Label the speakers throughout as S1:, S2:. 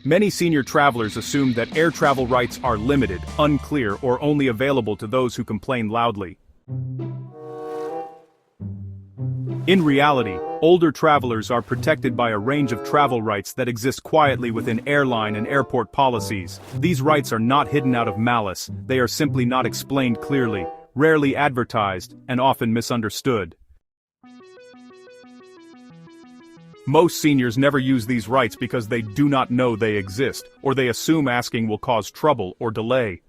S1: Many senior travelers assume that air travel rights are limited, unclear, or only available to those who complain loudly. In reality, older travelers are protected by a range of travel rights that exist quietly within airline and airport policies. These rights are not hidden out of malice, they are simply not explained clearly, rarely advertised, and often misunderstood. Most seniors never use these rights because they do not know they exist, or they assume asking will cause trouble or delay.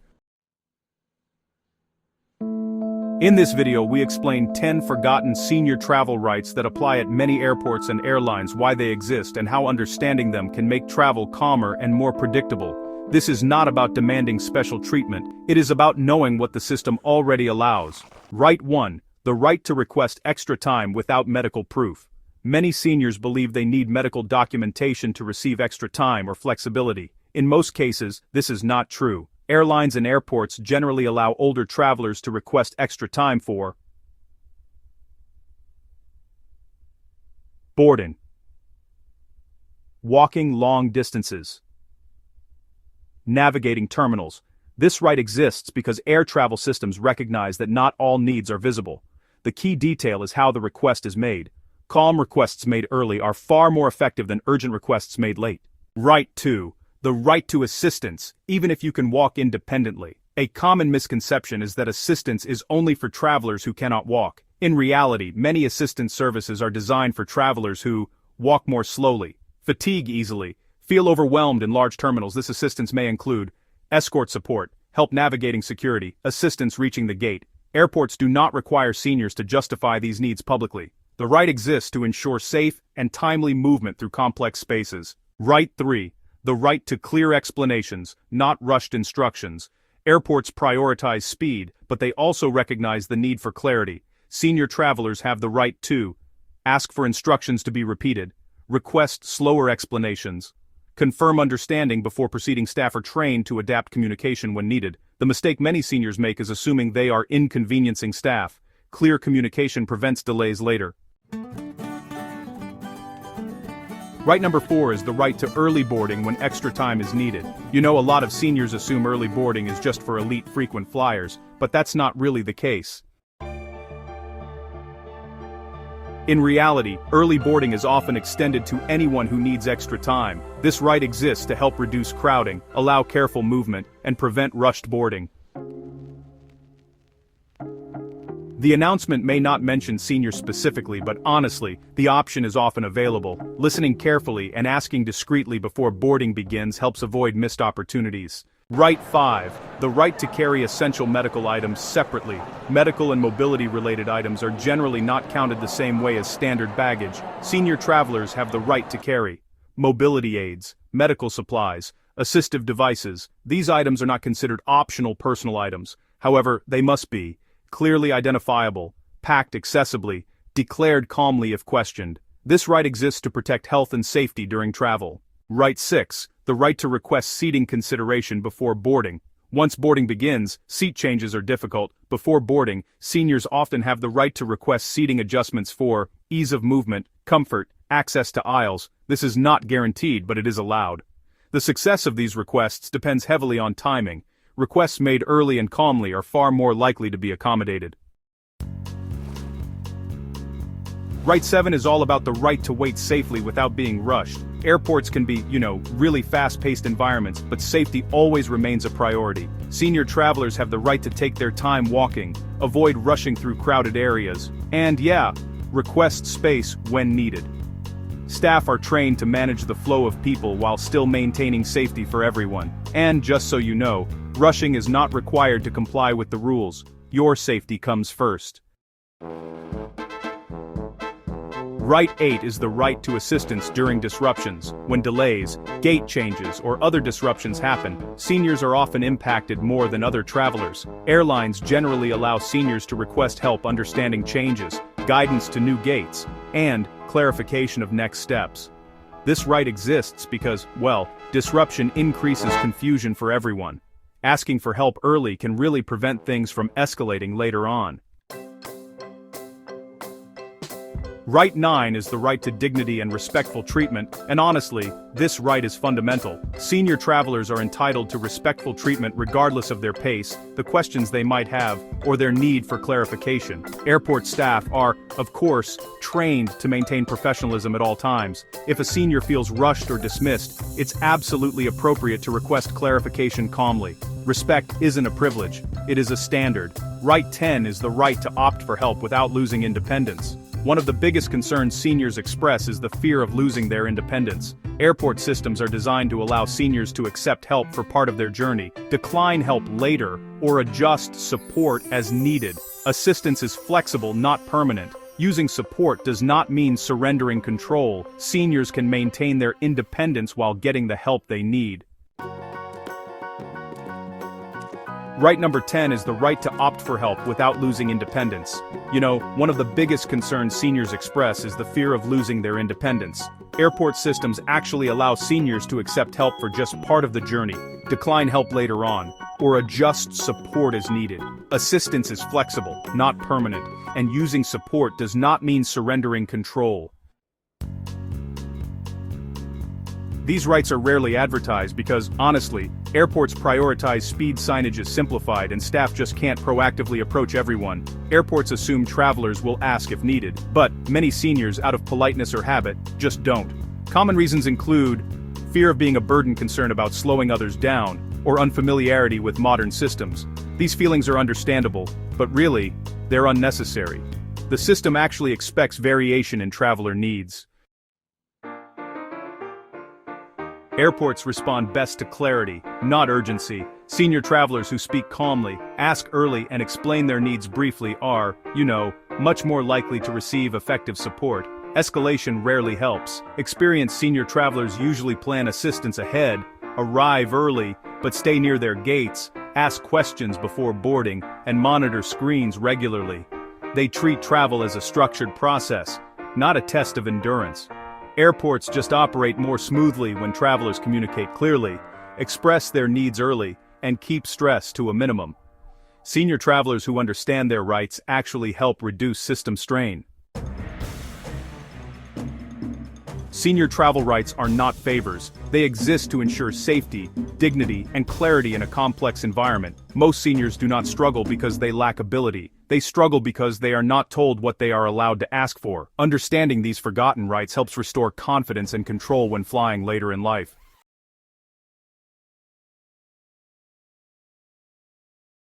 S1: In this video we explain 10 forgotten senior travel rights that apply at many airports and airlines, why they exist and how understanding them can make travel calmer and more predictable. This is not about demanding special treatment, it is about knowing what the system already allows. Right 1. The right to request extra time without medical proof. Many seniors believe they need medical documentation to receive extra time or flexibility. In most cases, this is not true. Airlines and airports generally allow older travelers to request extra time for boarding, walking long distances, navigating terminals. This right exists because air travel systems recognize that not all needs are visible. The key detail is how the request is made. Calm requests made early are far more effective than urgent requests made late. Right 2. The right to assistance, even if you can walk independently. A common misconception is that assistance is only for travelers who cannot walk. In reality, many assistance services are designed for travelers who walk more slowly, fatigue easily, feel overwhelmed in large terminals. This assistance may include escort support, help navigating security, assistance reaching the gate. Airports do not require seniors to justify these needs publicly. The right exists to ensure safe and timely movement through complex spaces. Right 3. The right to clear explanations, not rushed instructions. Airports prioritize speed, but they also recognize the need for clarity. Senior travelers have the right to ask for instructions to be repeated, request slower explanations, confirm understanding before proceeding. Staff are trained to adapt communication when needed. The mistake many seniors make is assuming they are inconveniencing staff. Clear communication prevents delays later. Right number 4 is the right to early boarding when extra time is needed. You know, a lot of seniors assume early boarding is just for elite frequent flyers, but that's not really the case. In reality, early boarding is often extended to anyone who needs extra time. This right exists to help reduce crowding, allow careful movement, and prevent rushed boarding. The announcement may not mention seniors specifically, but honestly, the option is often available. Listening carefully and asking discreetly before boarding begins helps avoid missed opportunities. Right 5. The right to carry essential medical items separately. Medical and mobility-related items are generally not counted the same way as standard baggage. Senior travelers have the right to carry mobility aids, medical supplies, assistive devices. These items are not considered optional personal items. However, they must be clearly identifiable, packed accessibly, declared calmly if questioned. This right exists to protect health and safety during travel. Right 6. The right to request seating consideration before boarding. Once boarding begins, seat changes are difficult. Before boarding, seniors often have the right to request seating adjustments for ease of movement, comfort, access to aisles. This is not guaranteed, but it is allowed. The success of these requests depends heavily on timing. Requests made early and calmly are far more likely to be accommodated. Right 7 is all about the right to wait safely without being rushed. Airports can be, really fast-paced environments, but safety always remains a priority. Senior travelers have the right to take their time walking, avoid rushing through crowded areas, and request space when needed. Staff are trained to manage the flow of people while still maintaining safety for everyone. And just so you know, rushing is not required to comply with the rules. Your safety comes first. Right 8 is the right to assistance during disruptions. When delays, gate changes, or other disruptions happen, seniors are often impacted more than other travelers. Airlines generally allow seniors to request help understanding changes, guidance to new gates, and clarification of next steps. This right exists because, disruption increases confusion for everyone. Asking for help early can really prevent things from escalating later on. Right 9 is the right to dignity and respectful treatment, and honestly, this right is fundamental. Senior travelers are entitled to respectful treatment regardless of their pace, the questions they might have, or their need for clarification. Airport staff are, of course, trained to maintain professionalism at all times. If a senior feels rushed or dismissed, it's absolutely appropriate to request clarification calmly. Respect isn't a privilege, it is a standard. Right 10 is the right to opt for help without losing independence. One of the biggest concerns seniors express is the fear of losing their independence. Airport systems are designed to allow seniors to accept help for part of their journey, decline help later, or adjust support as needed. Assistance is flexible, not permanent. Using support does not mean surrendering control. Seniors can maintain their independence while getting the help they need. Right number 10 is the right to opt for help without losing independence. You know, one of the biggest concerns seniors express is the fear of losing their independence. Airport systems actually allow seniors to accept help for just part of the journey, decline help later on, or adjust support as needed. Assistance is flexible, not permanent, and using support does not mean surrendering control. These rights are rarely advertised because, honestly, airports prioritize speed, signage is simplified, and staff just can't proactively approach everyone. Airports assume travelers will ask if needed, but many seniors, out of politeness or habit, just don't. Common reasons include fear of being a burden, concern about slowing others down, or unfamiliarity with modern systems. These feelings are understandable, but really, they're unnecessary. The system actually expects variation in traveler needs. Airports respond best to clarity, not urgency. Senior travelers who speak calmly, ask early, and explain their needs briefly are, much more likely to receive effective support. Escalation rarely helps. Experienced senior travelers usually plan assistance ahead, arrive early, but stay near their gates, ask questions before boarding, and monitor screens regularly. They treat travel as a structured process, not a test of endurance. Airports just operate more smoothly when travelers communicate clearly, express their needs early, and keep stress to a minimum. Senior travelers who understand their rights actually help reduce system strain. Senior travel rights are not favors. They exist to ensure safety, dignity, and clarity in a complex environment. Most seniors do not struggle because they lack ability. They struggle because they are not told what they are allowed to ask for. Understanding these forgotten rights helps restore confidence and control when flying later in life.